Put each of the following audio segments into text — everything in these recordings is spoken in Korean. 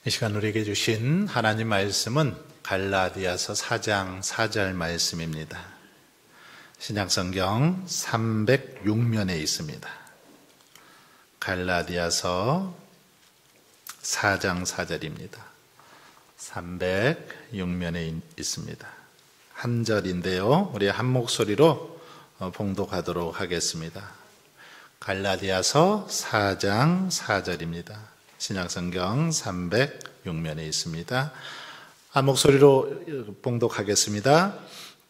이 시간 우리에게 주신 하나님 말씀은 갈라디아서 4장 4절 말씀입니다. 신약성경 306면에 있습니다. 갈라디아서 4장 4절입니다. 306면에 있습니다. 한 절인데요. 우리 한 목소리로 봉독하도록 하겠습니다. 갈라디아서 4장 4절입니다. 신약성경 306면에 있습니다. 한 목소리로 봉독하겠습니다.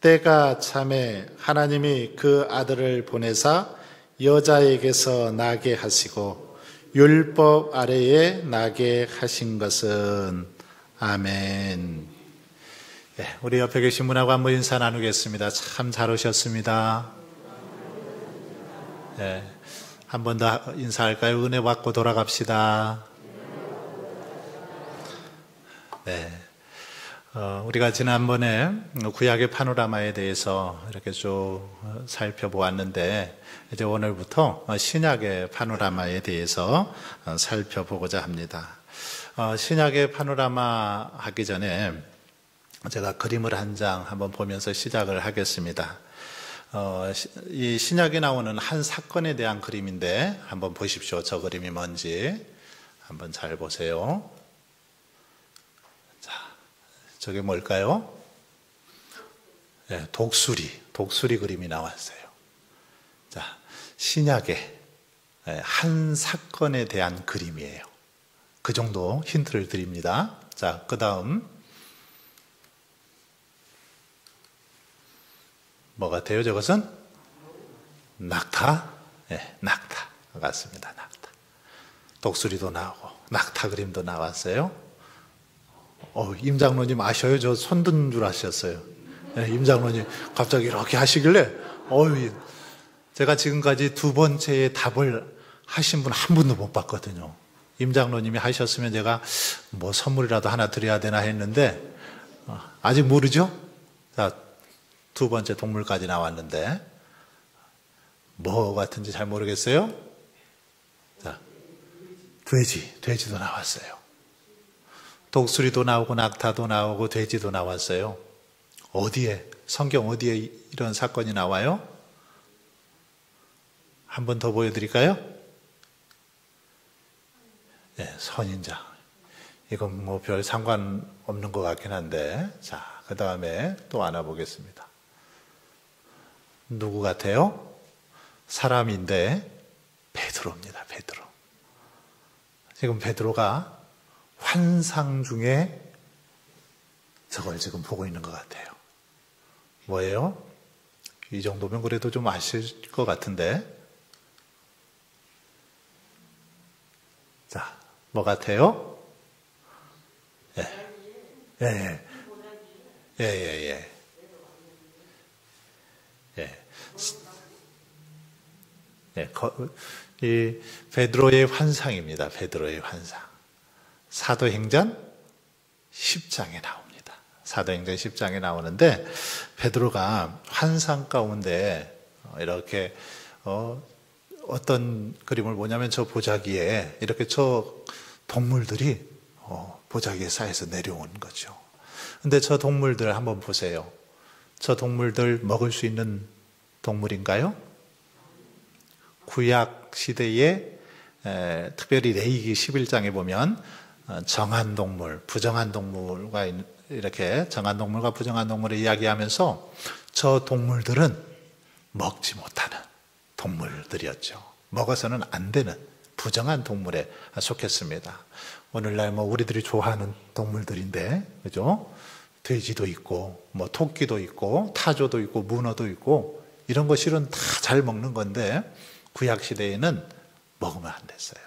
때가 참에 하나님이 그 아들을 보내사 여자에게서 나게 하시고 율법 아래에 나게 하신 것은 아멘. 네, 우리 옆에 계신 분하고 한번 인사 나누겠습니다. 참 잘 오셨습니다. 네, 한 번 더 인사할까요? 은혜 받고 돌아갑시다. 네, 우리가 지난번에 구약의 파노라마에 대해서 이렇게 쭉 살펴보았는데 이제 오늘부터 신약의 파노라마에 대해서 살펴보고자 합니다. 신약의 파노라마 하기 전에 제가 그림을 한 장 한번 보면서 시작을 하겠습니다. 이 신약에 나오는 한 사건에 대한 그림인데 한번 보십시오. 저 그림이 뭔지 한번 잘 보세요. 자, 저게 뭘까요? 네, 독수리 그림이 나왔어요. 자, 신약의 한 사건에 대한 그림이에요. 그 정도 힌트를 드립니다. 자, 그 다음 뭐 같아요? 저것은 낙타? 네, 낙타 같습니다. 낙타. 독수리도 나오고 낙타 그림도 나왔어요. 임 장로님 아셔요? 저 손든 줄 아셨어요. 네, 임 장로님 갑자기 이렇게 하시길래 제가 지금까지 두 번째의 답을 하신 분 한 분도 못 봤거든요. 임 장로님이 하셨으면 제가 뭐 선물이라도 하나 드려야 되나 했는데 아직 모르죠? 자, 두 번째 동물까지 나왔는데 뭐 같은지 잘 모르겠어요? 자, 돼지도 나왔어요. 독수리도 나오고 낙타도 나오고 돼지도 나왔어요. 어디에, 성경 어디에 이런 사건이 나와요? 한 번 더 보여드릴까요? 네, 선인장. 이건 뭐 별 상관없는 것 같긴 한데, 자, 그 다음에 또 하나 보겠습니다. 누구 같아요? 사람인데 베드로입니다. 베드로. 지금 베드로가 환상 중에 저걸 지금 보고 있는 것 같아요. 뭐예요? 이 정도면 그래도 좀 아실 것 같은데. 자, 뭐 같아요? 예. 이 베드로의 환상입니다. 베드로의 환상. 사도행전 10장에 나옵니다. 사도행전 10장에 나오는데 베드로가 환상 가운데 이렇게 어떤 그림을 보냐면 저 보자기에 이렇게 저 동물들이 보자기에 쌓여서 내려오는 거죠. 근데 저 동물들 한번 보세요. 저 동물들 먹을 수 있는 동물인가요? 구약 시대에 특별히 레위기 11장에 보면 정한 동물, 부정한 동물과 이렇게 정한 동물과 부정한 동물을 이야기하면서 저 동물들은 먹지 못하는 동물들이었죠. 먹어서는 안 되는 부정한 동물에 속했습니다. 오늘날 뭐 우리들이 좋아하는 동물들인데, 그죠? 돼지도 있고, 뭐 토끼도 있고, 타조도 있고, 문어도 있고, 이런 거 실은 다 잘 먹는 건데, 구약 시대에는 먹으면 안 됐어요.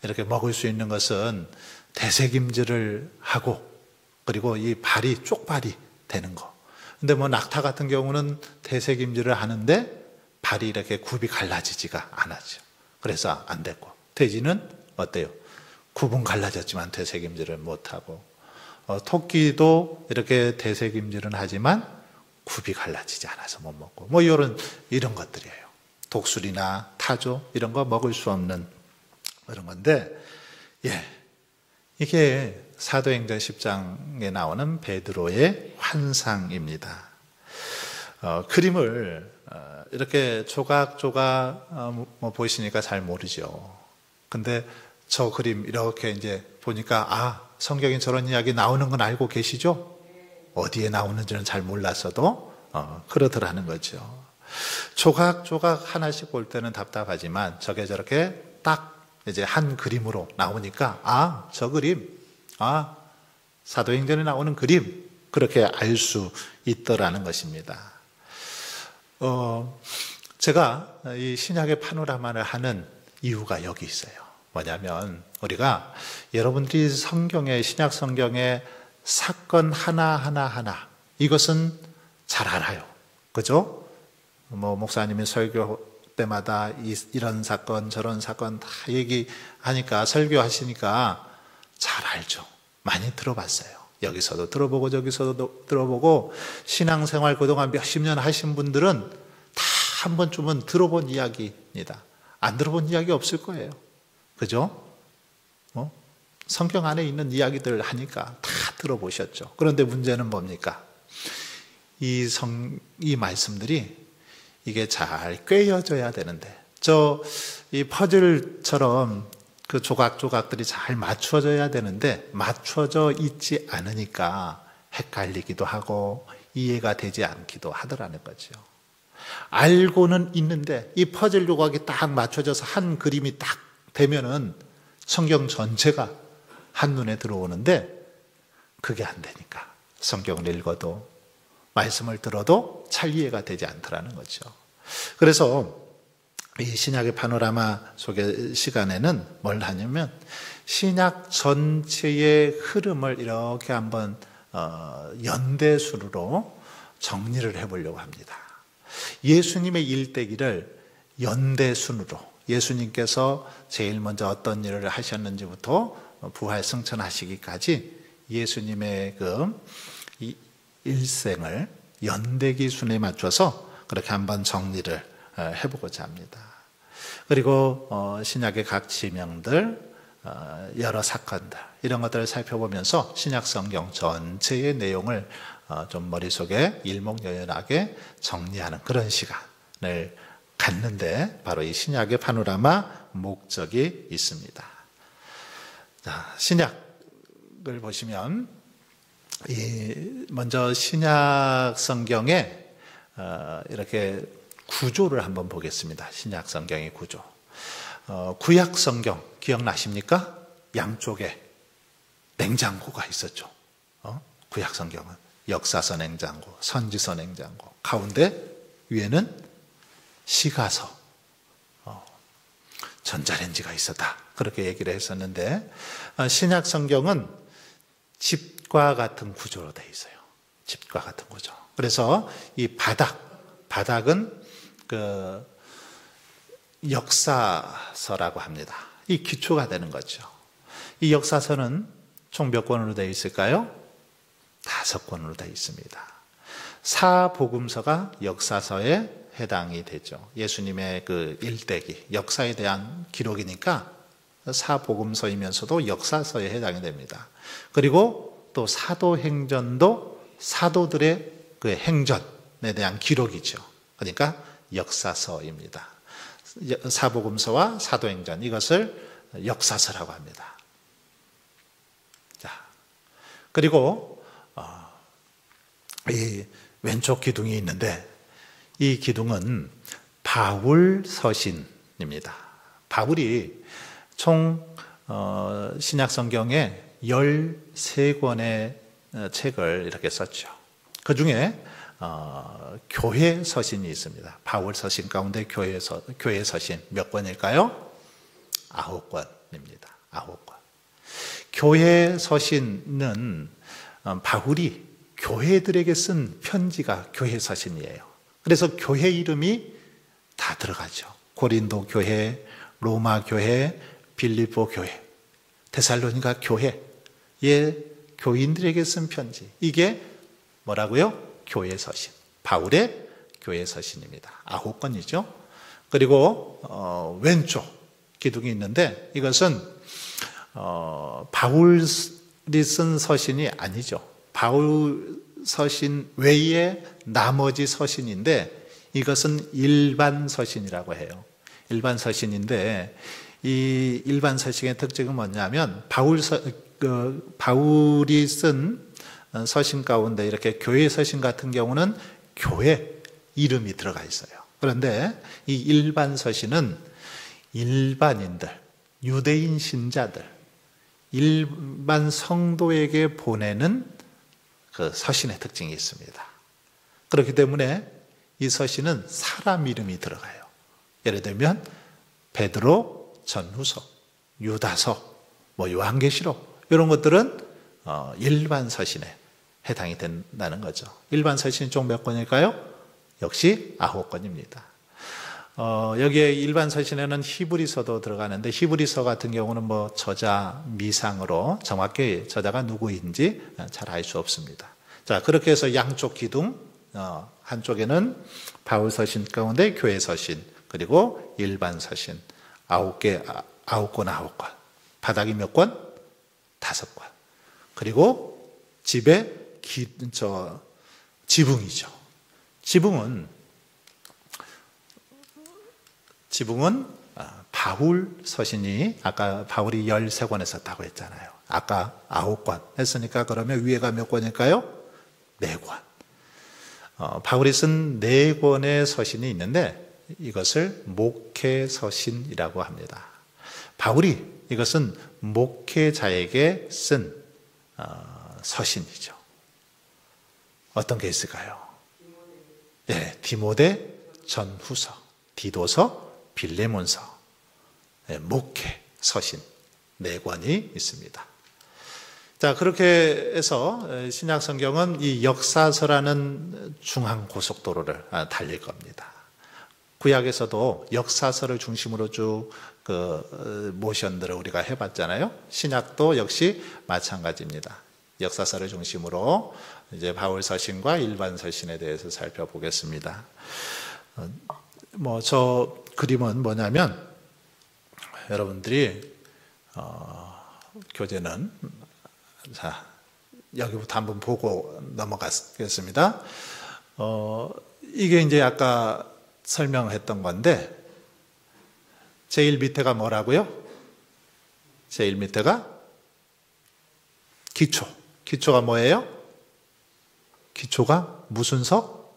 이렇게 먹을 수 있는 것은 되새김질을 하고, 그리고 이 발이 쪽발이 되는 거. 근데 뭐 낙타 같은 경우는 되새김질을 하는데 발이 이렇게 굽이 갈라지지가 않았죠. 그래서 안 됐고, 돼지는 어때요? 굽은 갈라졌지만 되새김질을 못하고, 토끼도 이렇게 되새김질은 하지만 굽이 갈라지지 않아서 못 먹고, 뭐 이런 것들이에요. 독수리나 타조 이런 거 먹을 수 없는 그런 건데, 이게 사도행전 10장에 나오는 베드로의 환상입니다. 그림을 이렇게 조각조각 보시니까 잘 모르죠. 근데 저 그림 이렇게 이제 보니까 성경에 저런 이야기 나오는 건 알고 계시죠? 어디에 나오는지는 잘 몰랐어도 그러더라는 거죠. 조각조각 하나씩 볼 때는 답답하지만 저게 저렇게 딱 이제 한 그림으로 나오니까 저 그림, 사도행전에 나오는 그림, 그렇게 알 수 있더라는 것입니다. 제가 이 신약의 파노라마를 하는 이유가 여기 있어요. 뭐냐면 우리가 여러분들이 신약 성경의 사건 하나 이것은 잘 알아요. 그죠? 목사님이 설교 때마다 이런 사건 저런 사건 다 얘기하니까 설교하시니까 잘 알죠. 많이 들어봤어요. 여기서도 들어보고 저기서도 들어보고 신앙생활 그동안 몇십 년 하신 분들은 다 한 번쯤은 들어본 이야기입니다. 안 들어본 이야기 없을 거예요. 그죠? 성경 안에 있는 이야기들 하니까 다 들어보셨죠. 그런데 문제는 뭡니까? 이 말씀들이 이게 잘 꿰어져야 되는데 이 퍼즐처럼 그 조각조각들이 잘 맞춰져야 되는데 맞춰져 있지 않으니까 헷갈리기도 하고 이해가 되지 않기도 하더라는 거죠. 알고는 있는데 이 퍼즐 조각이 딱 맞춰져서 한 그림이 딱 되면은 성경 전체가 한눈에 들어오는데 그게 안 되니까 성경을 읽어도 말씀을 들어도 잘 이해가 되지 않더라는 거죠. 그래서 이 신약의 파노라마 속의 시간에는 뭘 하냐면 신약 전체의 흐름을 이렇게 한번 연대순으로 정리를 해보려고 합니다. 예수님의 일대기를 연대순으로 예수님께서 제일 먼저 어떤 일을 하셨는지부터 부활 승천하시기까지 예수님의 이 일생을 연대기 순에 맞춰서 그렇게 한번 정리를 해보고자 합니다. 그리고 신약의 각 지명들, 여러 사건들 이런 것들을 살펴보면서 신약 성경 전체의 내용을 좀 머릿속에 일목요연하게 정리하는 그런 시간을 갖는데 바로 이 신약의 파노라마 목적이 있습니다. 자, 신약을 보시면 먼저 신약 성경에 이렇게 구조를 한번 보겠습니다. 신약 성경의 구조. 구약 성경 기억나십니까? 양쪽에 냉장고가 있었죠. 구약 성경은 역사서 냉장고, 선지서 냉장고, 가운데 위에는 시가서, 전자레인지가 있었다. 그렇게 얘기를 했었는데 신약 성경은 집과 같은 구조로 되어 있어요. 집과 같은 구조. 그래서 이 바닥은 그 역사서라고 합니다. 이 기초가 되는 거죠. 이 역사서는 총 몇 권으로 되어 있을까요? 5권으로 되어 있습니다. 사복음서가 역사서에 해당이 되죠. 예수님의 그 일대기, 역사에 대한 기록이니까 사복음서이면서도 역사서에 해당이 됩니다. 그리고 또 사도행전도 사도들의 그 행전에 대한 기록이죠. 그러니까 역사서입니다. 사복음서와 사도행전 이것을 역사서라고 합니다. 자, 그리고 이 왼쪽 기둥이 있는데 이 기둥은 바울 서신입니다. 바울이 총 신약 성경에 13권의 책을 이렇게 썼죠. 그 중에 교회 서신이 있습니다. 바울 서신 가운데 교회 서신 몇 권일까요? 9권입니다. 9권. 교회 서신은 바울이 교회들에게 쓴 편지가 교회 서신이에요. 그래서 교회 이름이 다 들어가죠. 고린도 교회, 로마 교회, 빌립보 교회, 데살로니가 교회의 교인들에게 쓴 편지. 이게 뭐라고요? 교회 서신. 바울의 교회 서신입니다. 9권이죠. 그리고 왼쪽 기둥이 있는데 이것은 바울이 쓴 서신이 아니죠. 바울 서신 외에 나머지 서신인데 이것은 일반 서신이라고 해요. 일반 서신인데 이 일반 서신의 특징은 뭐냐면 바울이 쓴 서신 가운데 이렇게 교회 서신 같은 경우는 교회 이름이 들어가 있어요. 그런데 이 일반 서신은 일반인들, 유대인 신자들, 일반 성도에게 보내는 그 서신의 특징이 있습니다. 그렇기 때문에 이 서신은 사람 이름이 들어가요. 예를 들면 베드로 전후서, 유다서, 요한계시록 이런 것들은 일반 서신에 해당이 된다는 거죠. 일반 서신이 총 몇 권일까요? 역시 9권입니다. 여기에 일반 서신에는 히브리서도 들어가는데 히브리서 같은 경우는 저자 미상으로 정확히 저자가 누구인지 잘 알 수 없습니다. 자, 그렇게 해서 양쪽 기둥, 한쪽에는 바울 서신 가운데 교회 서신, 그리고 일반 서신 9권. 바닥이 몇 권? 5권. 그리고 집에 지붕이죠. 지붕은 바울 서신이 아까 바울이 13권에 썼다고 했잖아요. 아까 9권 했으니까 그러면 위에가 몇 권일까요? 4권. 바울이 쓴 4권의 서신이 있는데 이것을 목회 서신이라고 합니다. 바울이 이것은 목회자에게 쓴 서신이죠. 어떤 게 있을까요? 디모데 전후서, 디도서, 빌레몬서, 목회 서신 4권이 있습니다. 자, 그렇게 해서 신약 성경은 이 역사서라는 중앙 고속도로를 달릴 겁니다. 구약에서도 역사서를 중심으로 쭉 모션들을 우리가 해봤잖아요. 신약도 역시 마찬가지입니다. 역사서를 중심으로 이제 바울 서신과 일반 서신에 대해서 살펴보겠습니다. 저 그림은 뭐냐면 여러분들이 교재는 자 여기부터 한번 보고 넘어가겠습니다. 이게 이제 아까 설명했던 건데 제일 밑에가 뭐라고요? 제일 밑에가 기초. 기초가 뭐예요? 기초가 무슨 서?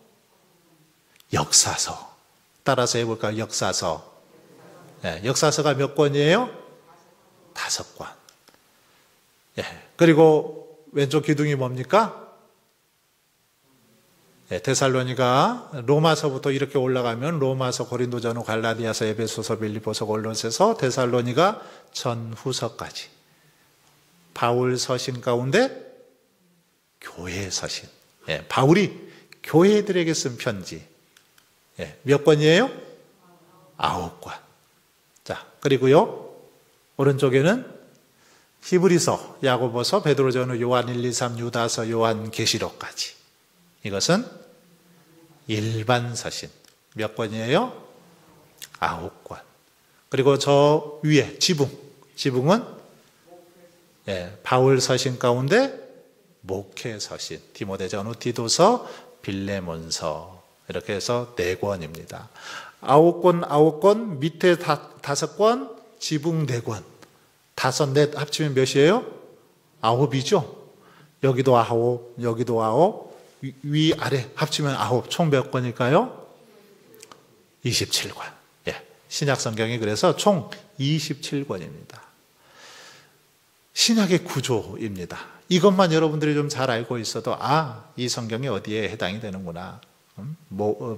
역사서. 따라서 해볼까요? 역사서. 역사서가 몇 권이에요? 5권. 그리고 왼쪽 기둥이 뭡니까? 데살로니가 로마서부터 이렇게 올라가면 로마서, 고린도전후, 갈라디아서, 에베소서, 빌립보서, 골로새서, 데살로니가 전후서까지. 바울 서신 가운데 교회 서신. 바울이 교회들에게 쓴 편지. 몇 권이에요? 9권. 자, 그리고요, 오른쪽에는 히브리서, 야고보서, 베드로전후, 요한 1, 2, 3, 유다서, 요한 계시록까지. 이것은 일반 서신. 몇 권이에요? 9권. 그리고 저 위에 지붕은 바울 서신 가운데 목회 서신, 디모데 전후, 디도서, 빌레몬서 이렇게 해서 4권입니다. 9권, 밑에 5권, 지붕 4권. 5, 4 합치면 몇이에요? 9이죠? 여기도 9, 여기도 9, 위, 아래 합치면 9. 총 몇 권일까요? 27권. 신약 성경이 그래서 총 27권입니다. 신약의 구조입니다. 이것만 여러분들이 좀 잘 알고 있어도 이 성경이 어디에 해당이 되는구나.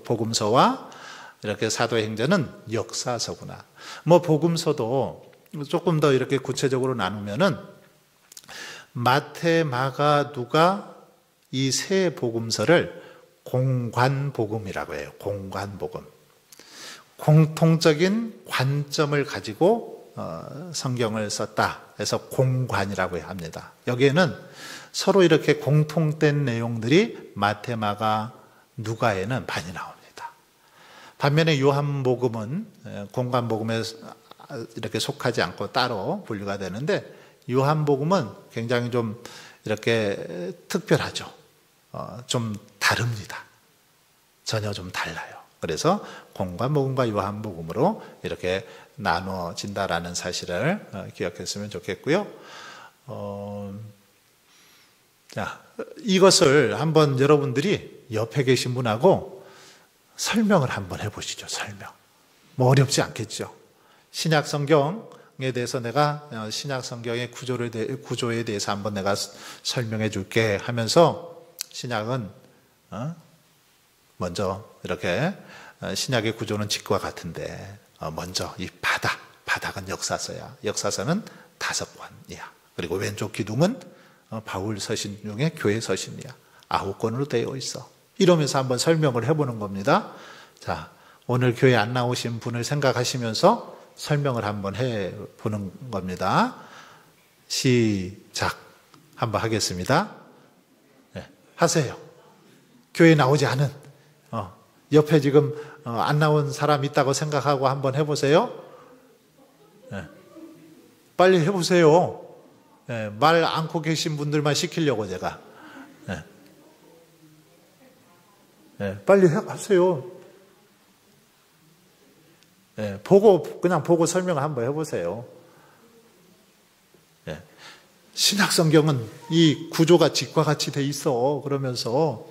복음서와 이렇게 사도행전은 역사서구나. 복음서도 조금 더 이렇게 구체적으로 나누면은 마태, 마가, 누가 이 세 복음서를 공관복음이라고 해요. 공관복음. 공통적인 관점을 가지고 성경을 썼다. 그래서 공관이라고 합니다. 여기에는 서로 이렇게 공통된 내용들이 마태, 마가, 누가에는 많이 나옵니다. 반면에 요한복음은 공관복음에 이렇게 속하지 않고 따로 분류가 되는데 요한복음은 굉장히 좀 이렇게 특별하죠. 좀 다릅니다. 전혀 좀 달라요. 그래서 공관복음과 요한복음으로 이렇게 나눠진다라는 사실을 기억했으면 좋겠고요. 자, 이것을 한번 여러분들이 옆에 계신 분하고 설명을 한번 해보시죠. 설명. 뭐 어렵지 않겠죠. 신약 성경에 대해서 내가 신약 성경의 구조에 대해서 한번 내가 설명해 줄게 하면서 신약은 먼저 이렇게 신약의 구조는 직과 같은데 먼저 이 바닥은 역사서야. 역사서는 5권이야. 그리고 왼쪽 기둥은 바울 서신 중에 교회 서신이야. 9권으로 되어 있어. 이러면서 한번 설명을 해보는 겁니다. 자, 오늘 교회 안 나오신 분을 생각하시면서 설명을 한번 해보는 겁니다. 시작. 한번 하겠습니다. 네, 하세요. 교회 나오지 않은 옆에 지금 안 나온 사람 있다고 생각하고 한번 해보세요. 네, 빨리 해보세요. 네, 말 않고 계신 분들만 시키려고 제가. 네. 네, 빨리 하세요. 네, 그냥 보고 설명을 한번 해보세요. 네. 신약 성경은 이 구조가 집과 같이 돼 있어. 그러면서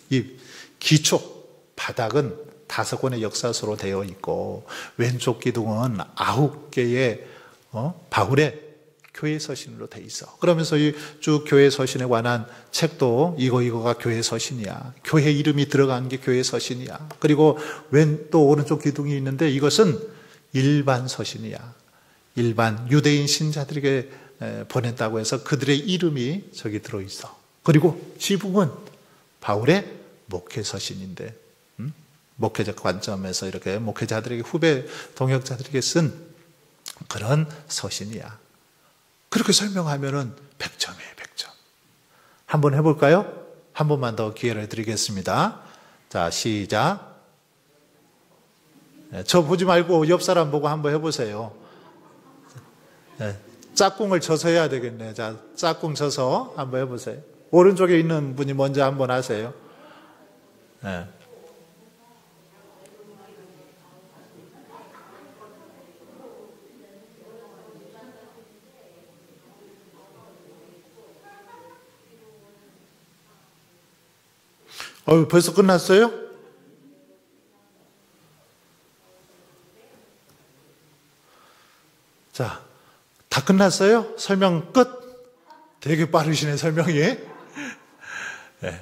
이 기초 바닥은 5권의 역사서로 되어 있고 왼쪽 기둥은 9개의 바울의 교회 서신으로 돼 있어. 그러면서 이 쭉 교회 서신에 관한 책도 이거가 교회 서신이야. 교회 이름이 들어간 게 교회 서신이야. 그리고 또 오른쪽 기둥이 있는데 이것은 일반 서신이야. 일반 유대인 신자들에게 보냈다고 해서 그들의 이름이 저기 들어있어. 그리고 지붕은 바울의 목회 서신인데 목회적 관점에서 이렇게 목회자들에게 후배 동역자들에게 쓴 그런 서신이야. 그렇게 설명하면은 100점이에요, 100점. 한번 해볼까요? 한 번만 더 기회를 드리겠습니다. 자, 시작. 저 보지 말고 옆 사람 보고 한번 해보세요. 짝꿍을 쳐서 해야 되겠네. 자, 짝꿍 쳐서 한번 해보세요. 오른쪽에 있는 분이 먼저 한번 하세요. 네. 벌써 끝났어요? 자, 다 끝났어요? 설명 끝? 되게 빠르시네, 설명이. 네.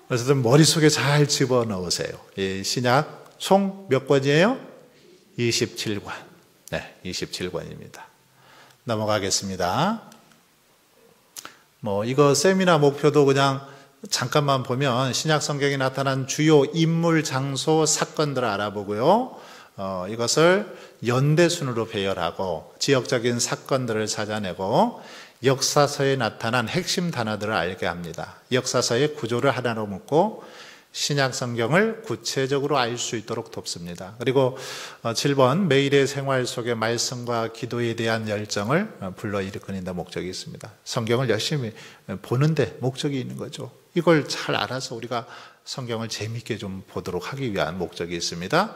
어쨌든 머릿속에 잘 집어넣으세요. 이 신약 총 몇 권이에요? 27권. 네, 27권입니다. 넘어가겠습니다. 이거 세미나 목표도 그냥 잠깐만 보면 신약 성경에 나타난 주요 인물, 장소, 사건들을 알아보고요. 이것을 연대순으로 배열하고 지역적인 사건들을 찾아내고 역사서에 나타난 핵심 단어들을 알게 합니다. 역사서의 구조를 하나로 묶고 신약 성경을 구체적으로 알 수 있도록 돕습니다. 그리고 7번 매일의 생활 속의 말씀과 기도에 대한 열정을 불러일으키는 데 목적이 있습니다. 성경을 열심히 보는데 목적이 있는 거죠. 이걸 잘 알아서 우리가 성경을 재미있게 좀 보도록 하기 위한 목적이 있습니다.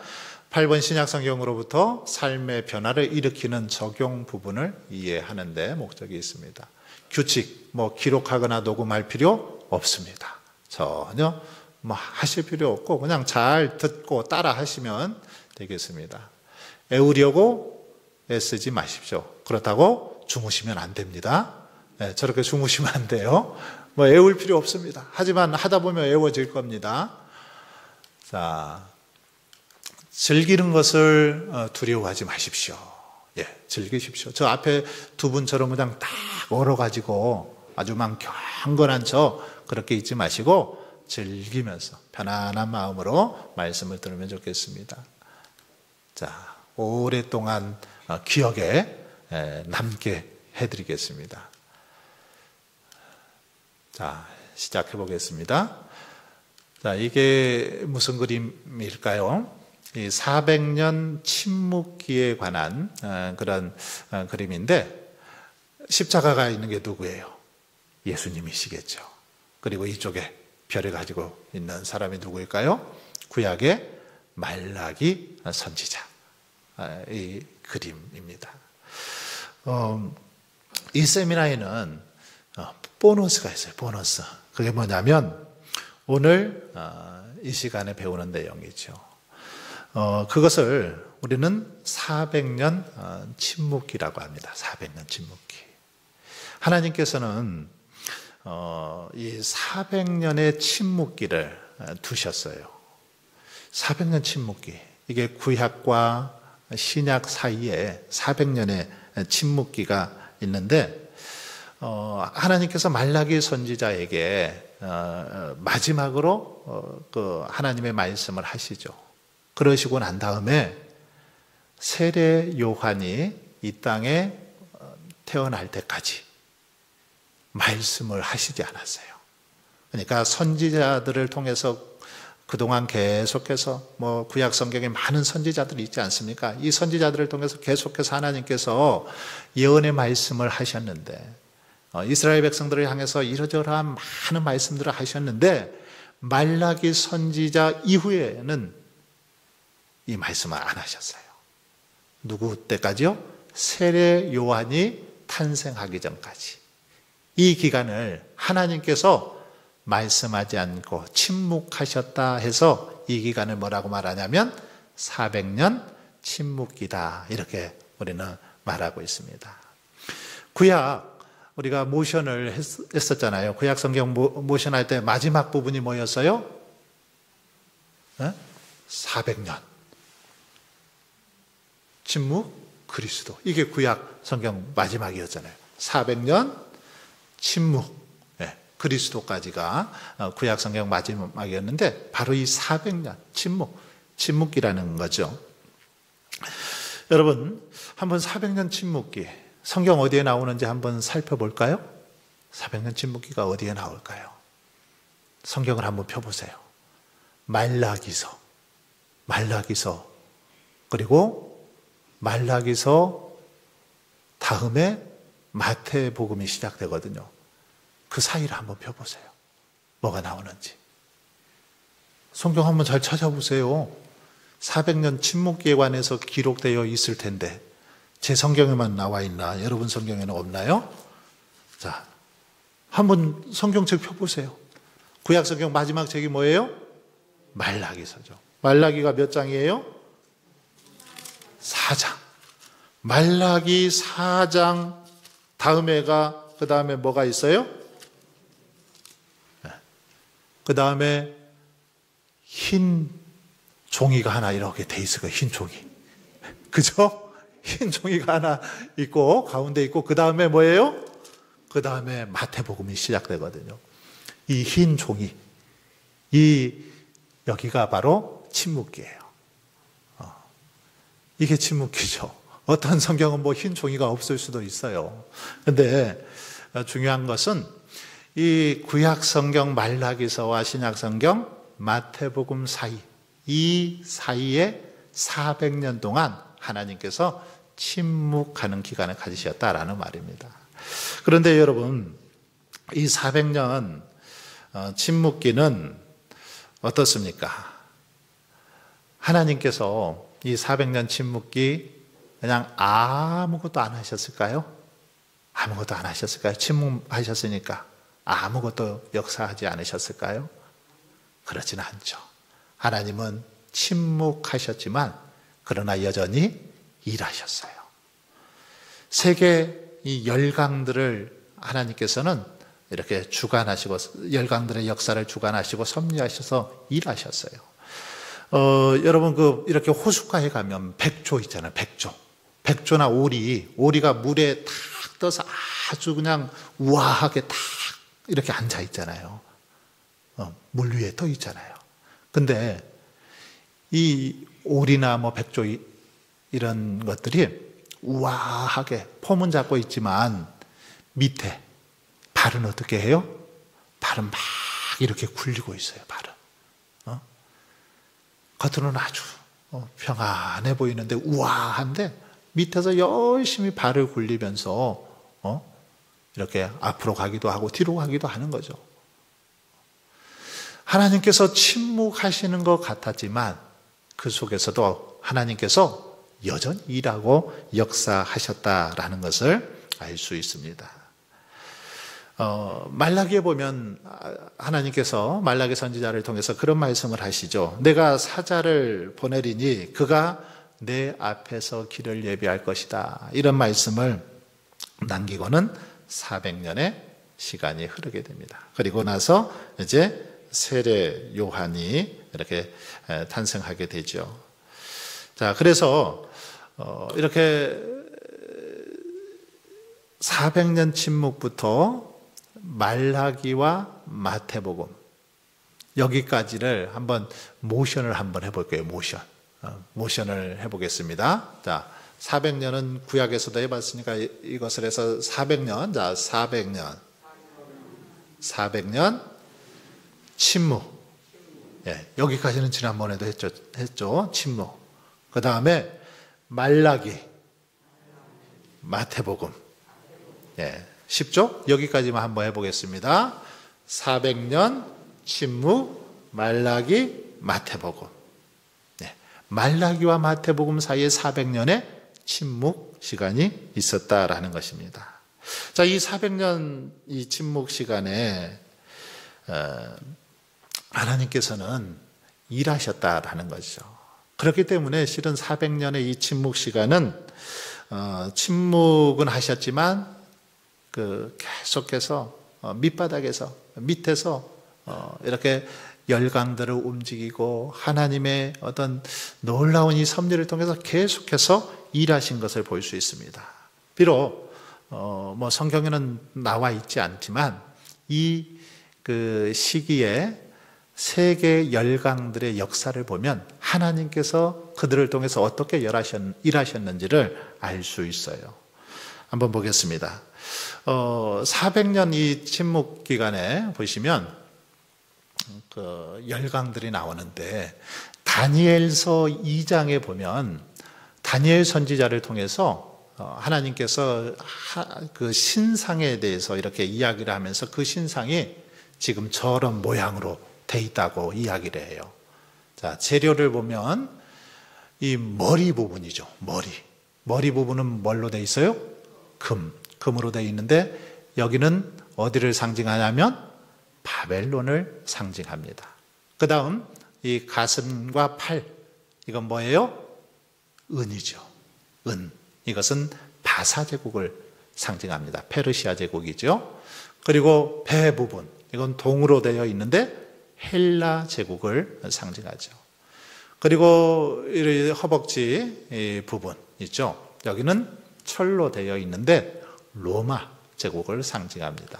8번 신약 성경으로부터 삶의 변화를 일으키는 적용 부분을 이해하는 데 목적이 있습니다. 규칙, 기록하거나 녹음할 필요 없습니다. 전혀 하실 필요 없고 그냥 잘 듣고 따라 하시면 되겠습니다. 애우려고 애쓰지 마십시오. 그렇다고 주무시면 안 됩니다. 네, 저렇게 주무시면 안 돼요. 애울 필요 없습니다. 하지만 하다 보면 애워질 겁니다. 자, 즐기는 것을 두려워하지 마십시오. 예, 즐기십시오. 저 앞에 두 분처럼 그냥 딱 얼어가지고 아주 경건한 그렇게 있지 마시고 즐기면서 편안한 마음으로 말씀을 들으면 좋겠습니다. 자, 오랫동안 기억에 남게 해드리겠습니다. 자, 시작해 보겠습니다. 자, 이게 무슨 그림일까요? 이 400년 침묵기에 관한 그런 그림인데 십자가가 있는 게 누구예요? 예수님이시겠죠. 그리고 이쪽에 별을 가지고 있는 사람이 누구일까요? 구약의 말라기 선지자. 이 그림입니다. 이 세미나에는 보너스가 있어요. 보너스. 그게 뭐냐면 오늘 이 시간에 배우는 내용이죠. 그것을 우리는 400년 침묵기라고 합니다. 400년 침묵기. 하나님께서는 이 400년의 침묵기를 두셨어요. 400년 침묵기. 이게 구약과 신약 사이에 400년의 침묵기가 있는데 하나님께서 말라기 선지자에게 마지막으로 그 하나님의 말씀을 하시죠. 그러시고 난 다음에 세례 요한이 이 땅에 태어날 때까지 말씀을 하시지 않았어요. 그러니까 선지자들을 통해서 그동안 계속해서 구약 성경에 많은 선지자들이 있지 않습니까? 이 선지자들을 통해서 계속해서 하나님께서 예언의 말씀을 하셨는데 이스라엘 백성들을 향해서 이러저러한 많은 말씀들을 하셨는데 말라기 선지자 이후에는 이 말씀을 안 하셨어요. 누구 때까지요? 세례 요한이 탄생하기 전까지. 이 기간을 하나님께서 말씀하지 않고 침묵하셨다 해서 이 기간을 뭐라고 말하냐면 400년 침묵기다. 이렇게 우리는 말하고 있습니다. 구약 우리가 모션을 했었잖아요. 구약 성경 모션 할 때 마지막 부분이 뭐였어요? 400년 침묵 그리스도. 이게 구약 성경 마지막이었잖아요. 400년 침묵 그리스도까지가 구약 성경 마지막이었는데 바로 이 400년 침묵기라는 거죠. 여러분 한번 400년 침묵기 성경 어디에 나오는지 한번 살펴볼까요? 400년 침묵기가 어디에 나올까요? 성경을 한번 펴보세요. 말라기서 그리고 말라기서 다음에 마태복음이 시작되거든요. 그 사이를 한번 펴보세요. 뭐가 나오는지. 성경 한번 잘 찾아보세요. 400년 침묵기에 관해서 기록되어 있을 텐데 제 성경에만 나와 있나? 여러분 성경에는 없나요? 자, 한번 성경책 펴보세요. 구약 성경 마지막 책이 뭐예요? 말라기서죠. 말라기가 몇 장이에요? 4장. 말라기 4장 다음에가 그 다음에 뭐가 있어요? 그 다음에 흰 종이가 하나 이렇게 돼 있어요. 흰 종이. 그죠? 흰 종이가 하나 있고 가운데 있고 그 다음에 뭐예요? 그 다음에 마태복음이 시작되거든요. 이 흰 종이 여기가 바로 침묵기예요. 이게 침묵기죠. 어떤 성경은 흰 종이가 없을 수도 있어요. 그런데 중요한 것은 이 구약 성경 말라기서와 신약 성경 마태복음 사이, 이 사이에 400년 동안 하나님께서 침묵하는 기간을 가지셨다라는 말입니다. 그런데 여러분, 이 400년 침묵기는 어떻습니까? 하나님께서 이 400년 침묵기 그냥 아무것도 안 하셨을까요? 아무것도 안 하셨을까요? 침묵하셨으니까 아무것도 역사하지 않으셨을까요? 그렇지는 않죠. 하나님은 침묵하셨지만 그러나 여전히 일하셨어요. 세계 이 열강들을 하나님께서는 이렇게 주관하시고 열강들의 역사를 주관하시고 섭리하셔서 일하셨어요. 여러분 이렇게 호숫가에 가면 백조 있잖아요. 백조나 오리가 물에 탁 떠서 아주 그냥 우아하게 탁 이렇게 앉아 있잖아요. 물 위에 떠 있잖아요. 근데 이 오리나 백조 이런 것들이 우아하게 폼은 잡고 있지만 밑에 발은 어떻게 해요? 발은 막 이렇게 굴리고 있어요. 발은. 겉으로는 아주 평안해 보이는데 우아한데 밑에서 열심히 발을 굴리면서 이렇게 앞으로 가기도 하고 뒤로 가기도 하는 거죠. 하나님께서 침묵하시는 것 같았지만 그 속에서도 하나님께서 여전히 일하고 역사하셨다라는 것을 알 수 있습니다. 말라기에 보면 하나님께서 말라기 선지자를 통해서 그런 말씀을 하시죠. 내가 사자를 보내리니 그가 내 앞에서 길을 예비할 것이다. 이런 말씀을 남기고는 400년의 시간이 흐르게 됩니다. 그리고 나서 이제 세례 요한이 이렇게 탄생하게 되죠. 자, 그래서 이렇게 400년 침묵부터 말라기와 마태복음 여기까지를 한번 모션을 한번 해볼게요. 모션을 해보겠습니다. 자, 400년은 구약에서도 해봤으니까 이것을 해서 400년, 자, 400년 침묵. 예, 여기까지는 지난번에도 했죠. 침묵. 그 다음에 말라기, 마태복음. 예, 쉽죠? 여기까지만 한번 해보겠습니다. 400년 침묵, 말라기, 마태복음. 예, 말라기와 마태복음 사이에 400년의 침묵 시간이 있었다라는 것입니다. 자, 이 400년 이 침묵 시간에 하나님께서는 일하셨다라는 거죠. 그렇기 때문에 실은 400년의 이 침묵 시간은 침묵은 하셨지만 계속해서 밑에서 이렇게 열강들을 움직이고 하나님의 어떤 놀라운 이 섭리를 통해서 계속해서 일하신 것을 볼 수 있습니다. 비록 뭐 성경에는 나와 있지 않지만 이 시기에 세계 열강들의 역사를 보면 하나님께서 그들을 통해서 어떻게 일하셨는지를 알 수 있어요. 한번 보겠습니다. 400년 이 침묵 기간에 보시면 열강들이 나오는데 다니엘서 2장에 보면 다니엘 선지자를 통해서 하나님께서 그 신상에 대해서 이렇게 이야기를 하면서 그 신상이 지금 저런 모양으로 돼 있다고 이야기를 해요. 자, 재료를 보면 이 머리 부분이죠. 머리 부분은 뭘로 돼 있어요? 금으로 돼 있는데 여기는 어디를 상징하냐면 바벨론을 상징합니다. 그 다음 이 가슴과 팔, 이건 뭐예요? 은이죠. 은. 이것은 바사 제국을 상징합니다. 페르시아 제국이죠. 그리고 배 부분, 이건 동으로 되어 있는데 헬라 제국을 상징하죠. 그리고 이 허벅지 부분 있죠. 여기는 철로 되어 있는데 로마 제국을 상징합니다.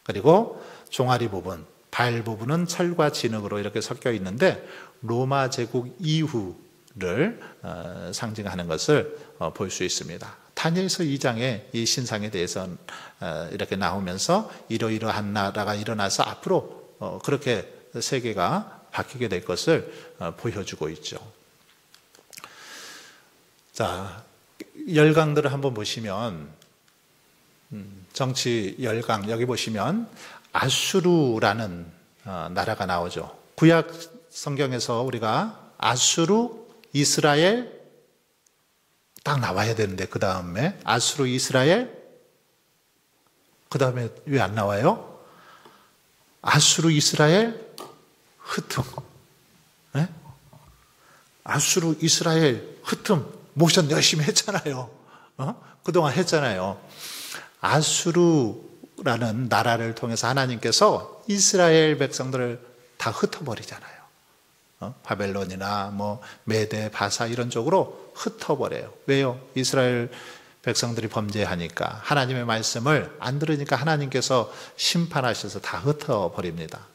그리고 종아리 부분, 발 부분은 철과 진흙으로 이렇게 섞여 있는데 로마 제국 이후를 상징하는 것을 볼 수 있습니다. 다니엘서 2장에 이 신상에 대해서 이렇게 나오면서 이러이러한 나라가 일어나서 앞으로 그렇게 세계가 바뀌게 될 것을 보여주고 있죠. 자, 열강들을 한번 보시면 정치 열강, 여기 보시면 아수르라는 나라가 나오죠. 구약 성경에서 우리가 아수르, 이스라엘 딱 나와야 되는데 그 다음에 아수르, 이스라엘, 그 다음에 왜 안 나와요? 아수르, 이스라엘, 흩음. 네? 아수르, 이스라엘, 흩음. 모션 열심히 했잖아요. 그동안 했잖아요. 아수르라는 나라를 통해서 하나님께서 이스라엘 백성들을 다 흩어버리잖아요. 바벨론이나 뭐 메데, 바사 이런 쪽으로 흩어버려요. 왜요? 이스라엘 백성들이 범죄하니까 하나님의 말씀을 안 들으니까 하나님께서 심판하셔서 다 흩어버립니다.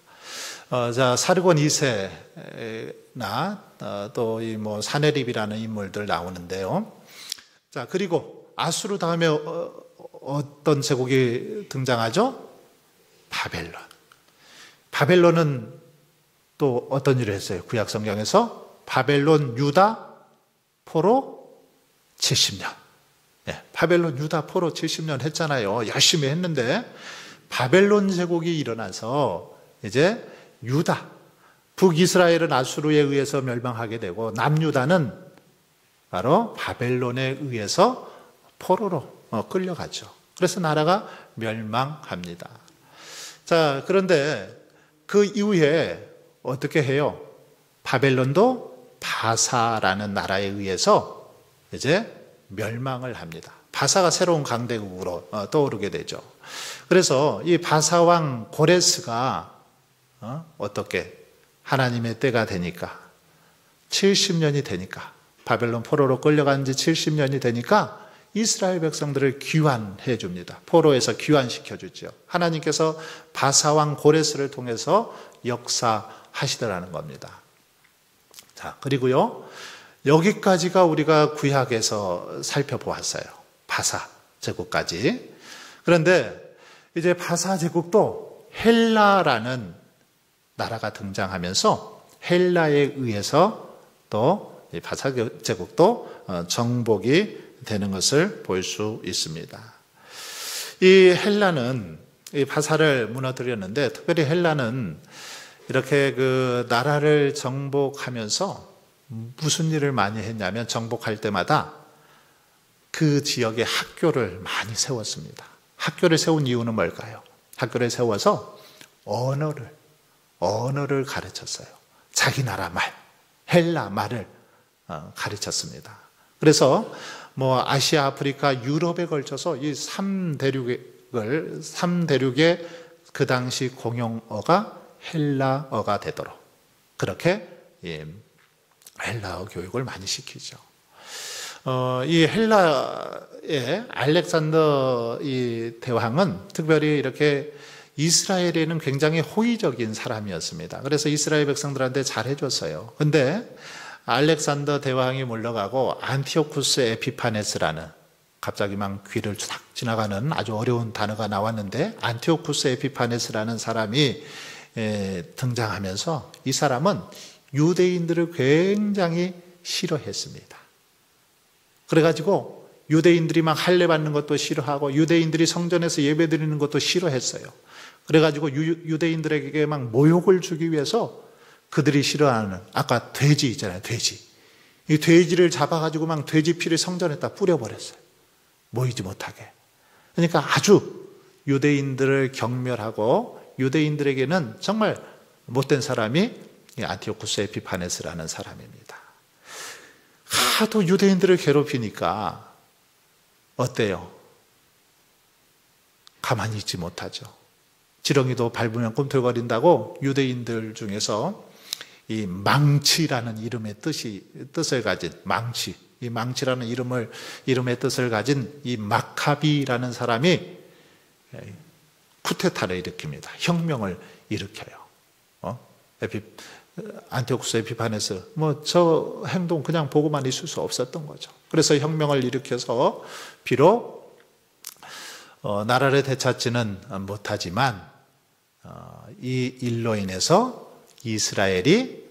자, 사르곤 2세나 또 이 뭐 사네립이라는 인물들 나오는데요. 자, 그리고 아수르 다음에 어떤 제국이 등장하죠? 바벨론. 바벨론은 또 어떤 일을 했어요? 구약 성경에서 바벨론 유다 포로 70년. 바벨론 유다 포로 70년 했잖아요. 열심히 했는데 바벨론 제국이 일어나서 이제 유다, 북이스라엘은 아수르에 의해서 멸망하게 되고 남유다는 바로 바벨론에 의해서 포로로 끌려가죠. 그래서 나라가 멸망합니다. 자, 그런데 그 이후에 어떻게 해요? 바벨론도 바사라는 나라에 의해서 이제 멸망을 합니다. 바사가 새로운 강대국으로 떠오르게 되죠. 그래서 이 바사 왕 고레스가 어떻게 하나님의 때가 되니까 70년이 되니까 바벨론 포로로 끌려간 지 70년이 되니까 이스라엘 백성들을 귀환해 줍니다. 포로에서 귀환시켜 주죠. 하나님께서 바사 왕 고레스를 통해서 역사하시더라는 겁니다. 자, 그리고요. 여기까지가 우리가 구약에서 살펴보았어요. 바사 제국까지. 그런데 이제 바사 제국도 헬라라는 나라가 등장하면서 헬라에 의해서 또 바사 제국도 정복이 되는 것을 볼 수 있습니다. 이 헬라는 이 바사를 무너뜨렸는데 특별히 헬라는 이렇게 그 나라를 정복하면서 무슨 일을 많이 했냐면 정복할 때마다 그 지역에 학교를 많이 세웠습니다. 학교를 세운 이유는 뭘까요? 학교를 세워서 언어를 가르쳤어요. 자기 나라 말, 헬라 말을 가르쳤습니다. 그래서 뭐 아시아, 아프리카, 유럽에 걸쳐서 이 3대륙의 그 당시 공용어가 헬라어가 되도록 그렇게 헬라어 교육을 많이 시키죠. 이 헬라의 알렉산더 이 대왕은 특별히 이렇게 이스라엘에는 굉장히 호의적인 사람이었습니다. 그래서 이스라엘 백성들한테 잘해줬어요. 근데 알렉산더 대왕이 물러가고 안티오쿠스 에피파네스라는 갑자기 막 귀를 싹 지나가는 아주 어려운 단어가 나왔는데 안티오쿠스 에피파네스라는 사람이 등장하면서 이 사람은 유대인들을 굉장히 싫어했습니다. 그래가지고 유대인들이 막 할례 받는 것도 싫어하고 유대인들이 성전에서 예배 드리는 것도 싫어했어요. 그래가지고 유대인들에게 막 모욕을 주기 위해서 그들이 싫어하는 아까 돼지 있잖아요. 돼지. 이 돼지를 잡아가지고 막 돼지 피를 성전에다 뿌려버렸어요. 모이지 못하게. 그러니까 아주 유대인들을 경멸하고 유대인들에게는 정말 못된 사람이 안티오쿠스 에피파네스라는 사람입니다. 하도 유대인들을 괴롭히니까 어때요? 가만히 있지 못하죠. 지렁이도 밟으면 꿈틀거린다고 유대인들 중에서 이 망치라는 이름의 뜻을 가진 망치, 이 망치라는 이름의 뜻을 가진 이 마카비라는 사람이 쿠데타를 일으킵니다. 혁명을 일으켜요. 안티오쿠스 에피파네스 저 행동 그냥 보고만 있을 수 없었던 거죠. 그래서 혁명을 일으켜서 비록 나라를 되찾지는 못하지만 이 일로 인해서 이스라엘이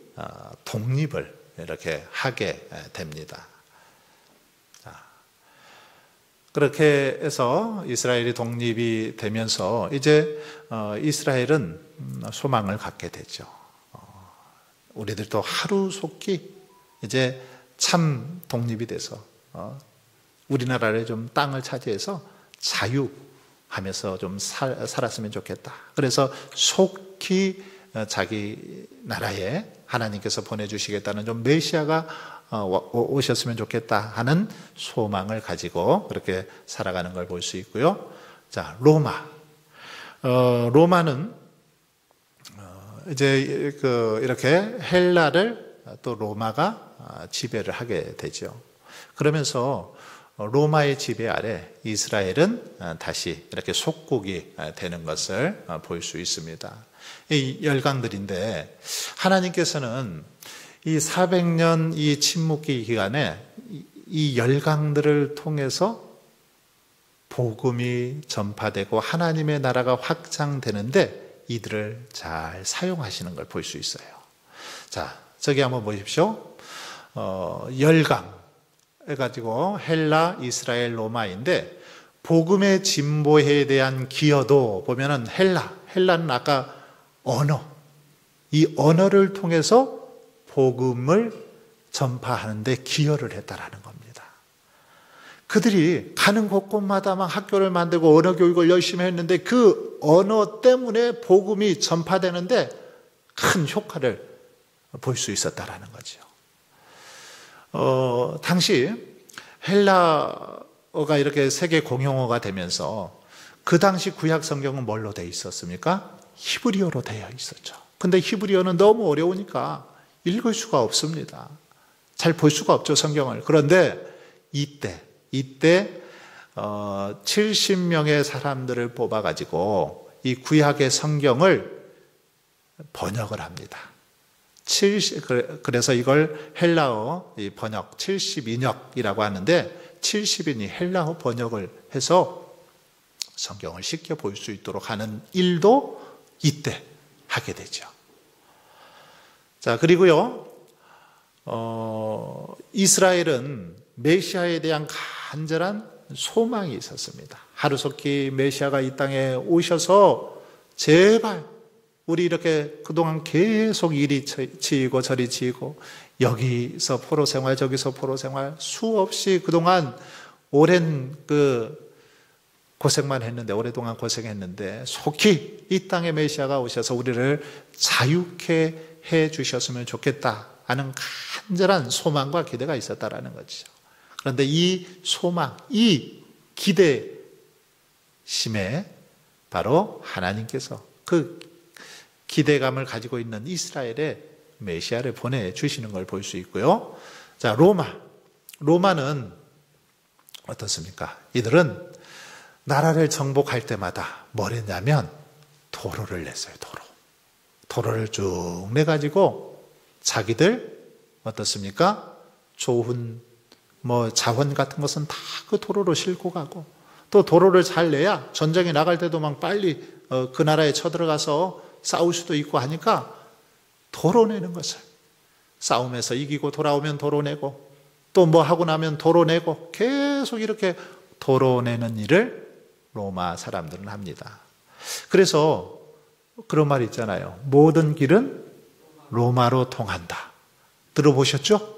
독립을 이렇게 하게 됩니다. 그렇게 해서 이스라엘이 독립이 되면서 이제 이스라엘은 소망을 갖게 되죠. 우리들도 하루속히 이제 참 독립이 돼서 우리나라를 좀 땅을 차지해서 자유하면서 좀 살았으면 좋겠다. 그래서 속히 자기 나라에 하나님께서 보내주시겠다는 좀 메시아가 오셨으면 좋겠다 하는 소망을 가지고 그렇게 살아가는 걸 볼 수 있고요. 자, 로마는 이제 이렇게 헬라를 또 로마가 지배를 하게 되죠. 그러면서 로마의 지배 아래 이스라엘은 다시 이렇게 속국이 되는 것을 볼 수 있습니다. 이 열강들인데 하나님께서는 이 400년 이 침묵기 기간에 이 열강들을 통해서 복음이 전파되고 하나님의 나라가 확장되는데 이들을 잘 사용하시는 걸 볼 수 있어요. 자, 저기 한번 보십시오. 열강. 해가지고 헬라, 이스라엘, 로마인데 복음의 진보에 대한 기여도 보면은 헬라는 아까 언어, 이 언어를 통해서 복음을 전파하는데 기여를 했다라는 겁니다. 그들이 가는 곳곳마다 막 학교를 만들고 언어 교육을 열심히 했는데 그 언어 때문에 복음이 전파되는데 큰 효과를 볼 수 있었다라는 거죠. 당시 헬라어가 이렇게 세계 공용어가 되면서 그 당시 구약 성경은 뭘로 되어 있었습니까? 히브리어로 되어 있었죠. 근데 히브리어는 너무 어려우니까 읽을 수가 없습니다. 잘 볼 수가 없죠, 성경을. 그런데 이때 70명의 사람들을 뽑아가지고 이 구약의 성경을 번역을 합니다. 그래서 이걸 헬라어 번역 70인역이라고 하는데 70인이 헬라어 번역을 해서 성경을 쉽게 볼 수 있도록 하는 일도 이때 하게 되죠. 자, 그리고요, 이스라엘은 메시아에 대한 간절한 소망이 있었습니다. 하루속히 메시아가 이 땅에 오셔서 제발 우리 이렇게 그동안 계속 이리 치이고 저리 치이고 여기서 포로 생활 저기서 포로 생활 수없이 그동안 오랜 고생만 했는데 오랫동안 고생했는데 속히 이 땅에 메시아가 오셔서 우리를 자유케 해 주셨으면 좋겠다 하는 간절한 소망과 기대가 있었다라는 거죠. 그런데 이 소망, 이 기대심에 바로 하나님께서 그 기대감을 가지고 있는 이스라엘에 메시아를 보내주시는 걸 볼 수 있고요. 자, 로마는 어떻습니까? 이들은 나라를 정복할 때마다 뭘 했냐면 도로를 냈어요. 도로를 쭉 내가지고 자기들 어떻습니까? 좋은 자원 같은 것은 다 그 도로로 싣고 가고 또 도로를 잘 내야 전쟁에 나갈 때도 막 빨리 그 나라에 쳐들어가서 싸울 수도 있고 하니까 도로 내는 것을 싸움에서 이기고 돌아오면 도로 내고 또 뭐 하고 나면 도로 내고 계속 이렇게 도로 내는 일을 로마 사람들은 합니다. 그래서 그런 말 있잖아요. 모든 길은 로마로 통한다. 들어보셨죠?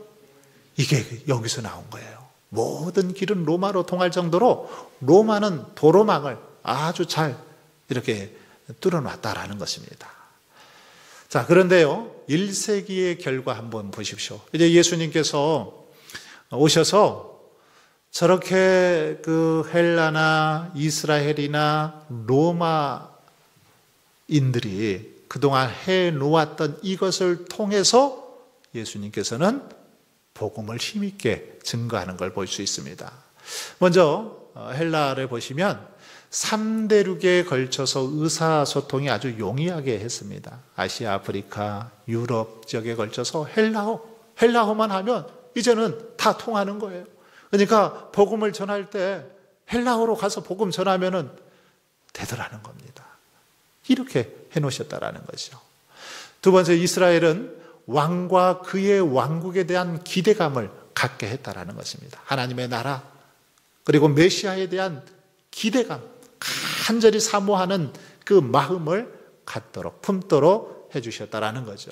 이게 여기서 나온 거예요. 모든 길은 로마로 통할 정도로 로마는 도로망을 아주 잘 이렇게 뚫어놨다라는 것입니다. 자, 그런데요, 1세기의 결과 한번 보십시오. 이제 예수님께서 오셔서 저렇게 헬라나 이스라엘이나 로마인들이 그동안 해놓았던 이것을 통해서 예수님께서는 복음을 힘있게 증거하는 걸 볼 수 있습니다. 먼저 헬라를 보시면 3대륙에 걸쳐서 의사소통이 아주 용이하게 했습니다. 아시아, 아프리카, 유럽 지역에 걸쳐서 헬라어만 하면 이제는 다 통하는 거예요. 그러니까 복음을 전할 때 헬라어로 가서 복음 전하면은 되더라는 겁니다. 이렇게 해놓으셨다라는 것이죠. 두 번째, 이스라엘은 왕과 그의 왕국에 대한 기대감을 갖게 했다라는 것입니다. 하나님의 나라 그리고 메시아에 대한 기대감, 간절히 사모하는 그 마음을 갖도록 품도록 해주셨다라는 거죠.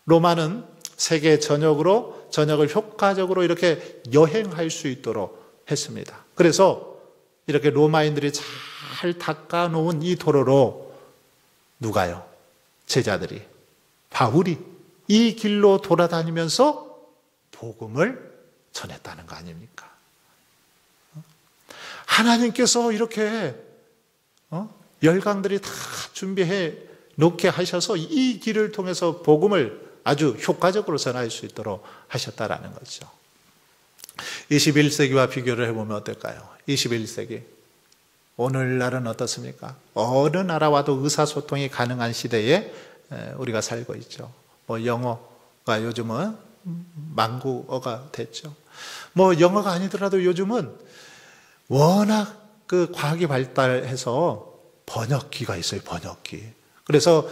로마는 세계 전역을 효과적으로 이렇게 여행할 수 있도록 했습니다. 그래서 이렇게 로마인들이 잘 닦아놓은 이 도로로 누가요? 제자들이, 바울이 이 길로 돌아다니면서 복음을 전했다는 거 아닙니까? 하나님께서 이렇게 열강들이 다 준비해 놓게 하셔서 이 길을 통해서 복음을 아주 효과적으로 전할 수 있도록 하셨다라는 거죠. 21세기와 비교를 해보면 어떨까요? 21세기 오늘날은 어떻습니까? 어느 나라와도 의사소통이 가능한 시대에 우리가 살고 있죠. 영어가 요즘은 만국어가 됐죠. 영어가 아니더라도 요즘은 워낙 과학이 발달해서 번역기가 있어요. 번역기. 그래서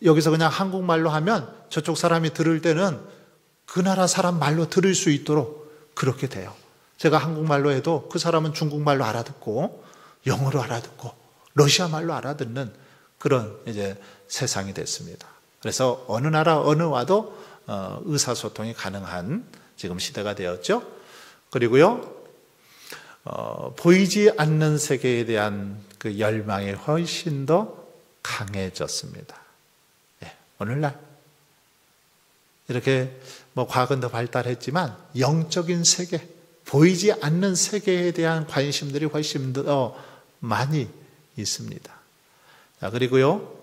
여기서 그냥 한국말로 하면 저쪽 사람이 들을 때는 그 나라 사람 말로 들을 수 있도록 그렇게 돼요. 제가 한국말로 해도 그 사람은 중국말로 알아듣고 영어로 알아듣고 러시아 말로 알아듣는 그런 이제 세상이 됐습니다. 그래서 어느 나라 어느 와도 의사소통이 가능한 지금 시대가 되었죠. 그리고요, 보이지 않는 세계에 대한 그 열망이 훨씬 더 강해졌습니다. 예, 오늘날 이렇게 뭐 과거는 더 발달했지만 영적인 세계, 보이지 않는 세계에 대한 관심들이 훨씬 더 많이 있습니다. 자, 그리고요,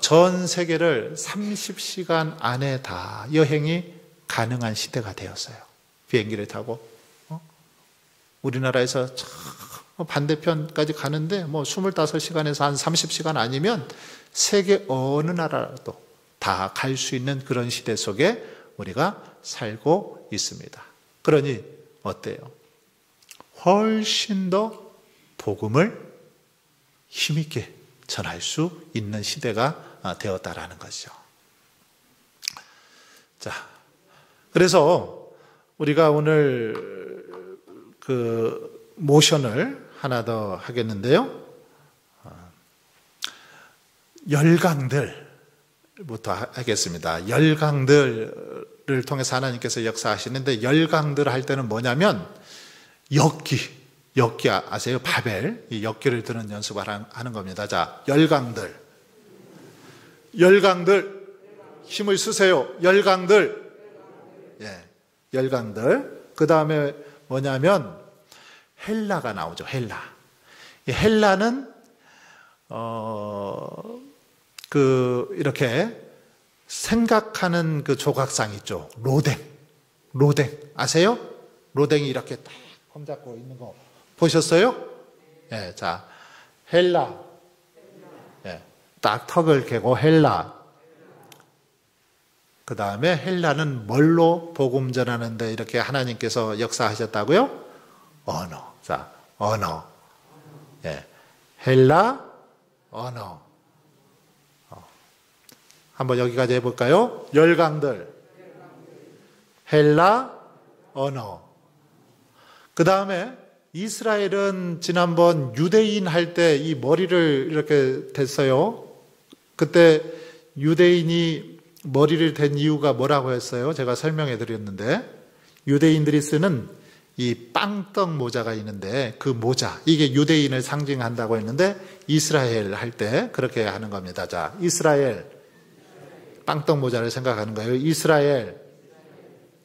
전 세계를 30시간 안에 다 여행이 가능한 시대가 되었어요. 비행기를 타고 우리나라에서 반대편까지 가는데 뭐 25시간에서 한 30시간 아니면 세계 어느 나라라도 다 갈 수 있는 그런 시대 속에 우리가 살고 있습니다. 그러니 어때요? 훨씬 더 복음을 힘있게 전할 수 있는 시대가 되었다라는 것이죠. 자, 그래서 우리가 오늘 그 모션을 하나 더 하겠는데요. 열강들부터 하겠습니다. 열강들을 통해서 하나님께서 역사하시는데, 열강들 할 때는 뭐냐면 역기 아세요? 바벨, 이 역기를 드는 연습을 하는 겁니다. 자, 열강들 힘을 쓰세요. 열강들. 예, 열강들. 그 다음에 뭐냐면 헬라가 나오죠. 헬라. 이 헬라는 이렇게 생각하는 그 조각상 있죠. 로댕 아세요? 로댕이 이렇게 딱 손잡고 있는 거 보셨어요? 예, 자, 헬라. 예, 딱 턱을 개고 헬라. 그 다음에 헬라는 뭘로 복음 전하는데 이렇게 하나님께서 역사하셨다고요? 언어. 자, 언어. 예, 헬라, 언어. 한번 여기까지 해볼까요? 열강들, 헬라, 언어. 그 다음에 이스라엘은 지난번 유대인 할 때 이 머리를 이렇게 댔어요. 그때 유대인이 머리를 댄 이유가 뭐라고 했어요? 제가 설명해 드렸는데, 유대인들이 쓰는 이 빵떡 모자가 있는데 그 모자, 이게 유대인을 상징한다고 했는데 이스라엘 할 때 그렇게 하는 겁니다. 자, 이스라엘, 빵떡 모자를 생각하는 거예요. 이스라엘.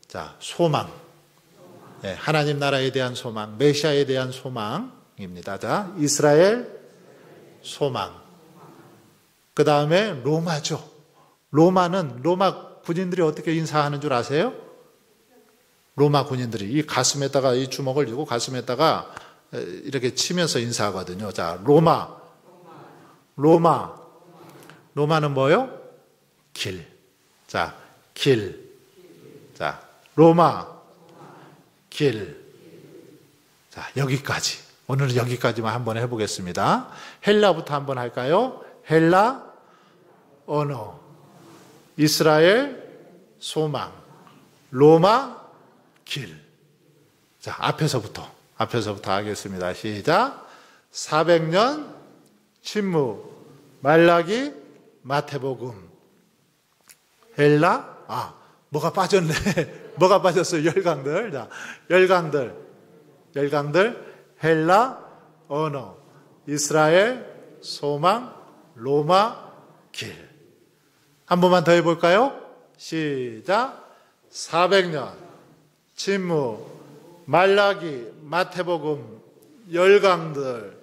자, 소망. 네, 하나님 나라에 대한 소망, 메시아에 대한 소망입니다. 자, 이스라엘, 소망. 그 다음에 로마죠. 로마는, 로마 군인들이 어떻게 인사하는 줄 아세요? 로마 군인들이 이 가슴에다가 이 주먹을 쥐고 가슴에다가 이렇게 치면서 인사하거든요. 자, 로마는 뭐요? 길. 자, 길. 자, 로마, 길. 자, 여기까지. 오늘은 여기까지만 한번 해보겠습니다. 헬라부터 한번 할까요? 헬라, 언어. 이스라엘, 소망. 로마, 길. 자, 앞에서부터 하겠습니다. 시작. 400년 침묵. 말라기, 마태복음. 헬라, 뭐가 빠졌네. 뭐가 빠졌어요? 열강들. 자, 열강들, 헬라, 언어, 이스라엘, 소망, 로마, 길. 한 번만 더 해볼까요? 시작. 400년, 침묵, 말라기, 마태복음, 열강들,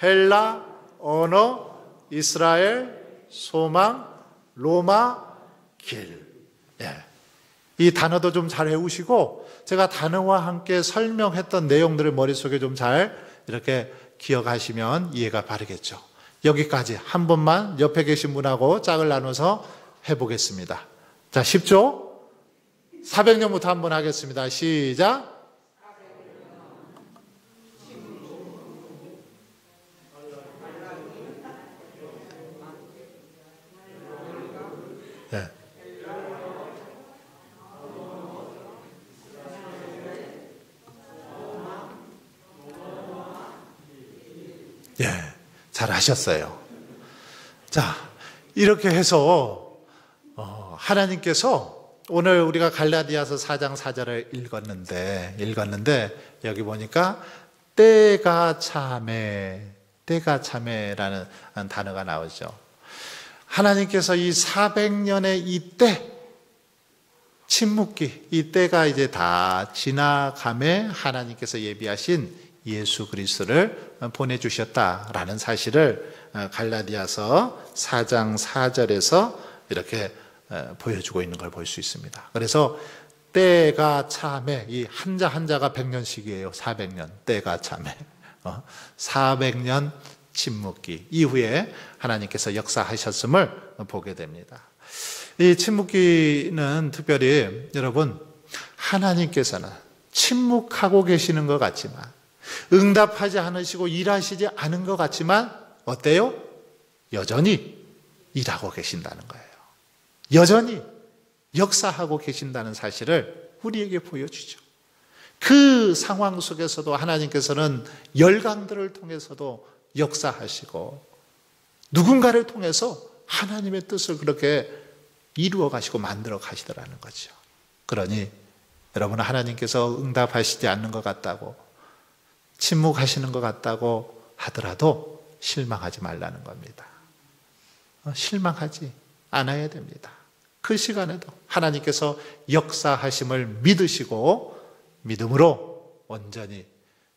헬라, 언어, 이스라엘, 소망, 로마, 길. 예. 이 단어도 좀 잘 외우시고, 제가 단어와 함께 설명했던 내용들을 머릿속에 좀 잘 이렇게 기억하시면 이해가 바르겠죠. 여기까지 한 번만 옆에 계신 분하고 짝을 나눠서 해보겠습니다. 자, 쉽죠? 400년부터 한번 하겠습니다. 시작. 네. 예, 잘 하셨어요. 자, 이렇게 해서 하나님께서 오늘 우리가 갈라디아서 4장 4절을 읽었는데 여기 보니까 때가 참에라는 단어가 나오죠. 하나님께서 이 400년의 이 때, 침묵기, 이 때가 이제 다 지나감에 하나님께서 예비하신 예수 그리스도를 보내주셨다라는 사실을 갈라디아서 4장 4절에서 이렇게 보여주고 있는 걸 볼 수 있습니다. 그래서 때가 참에, 이 한자 한자가 100년씩이에요. 400년, 때가 참에 400년 침묵기 이후에 하나님께서 역사하셨음을 보게 됩니다. 이 침묵기는 특별히 여러분, 하나님께서는 침묵하고 계시는 것 같지만, 응답하지 않으시고 일하시지 않은 것 같지만 어때요? 여전히 일하고 계신다는 거예요. 여전히 역사하고 계신다는 사실을 우리에게 보여주죠. 그 상황 속에서도 하나님께서는 열강들을 통해서도 역사하시고 누군가를 통해서 하나님의 뜻을 그렇게 이루어 가시고 만들어 가시더라는 거죠. 그러니 여러분, 하나님께서 응답하시지 않는 것 같다고, 침묵하시는 것 같다고 하더라도 실망하지 말라는 겁니다. 실망하지 않아야 됩니다. 그 시간에도 하나님께서 역사하심을 믿으시고 믿음으로 온전히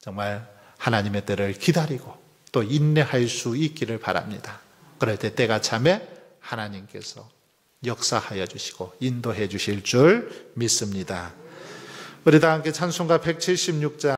정말 하나님의 때를 기다리고 또 인내할 수 있기를 바랍니다. 그럴 때 때가 참에 하나님께서 역사하여 주시고 인도해 주실 줄 믿습니다. 우리 다 함께 찬송가 176장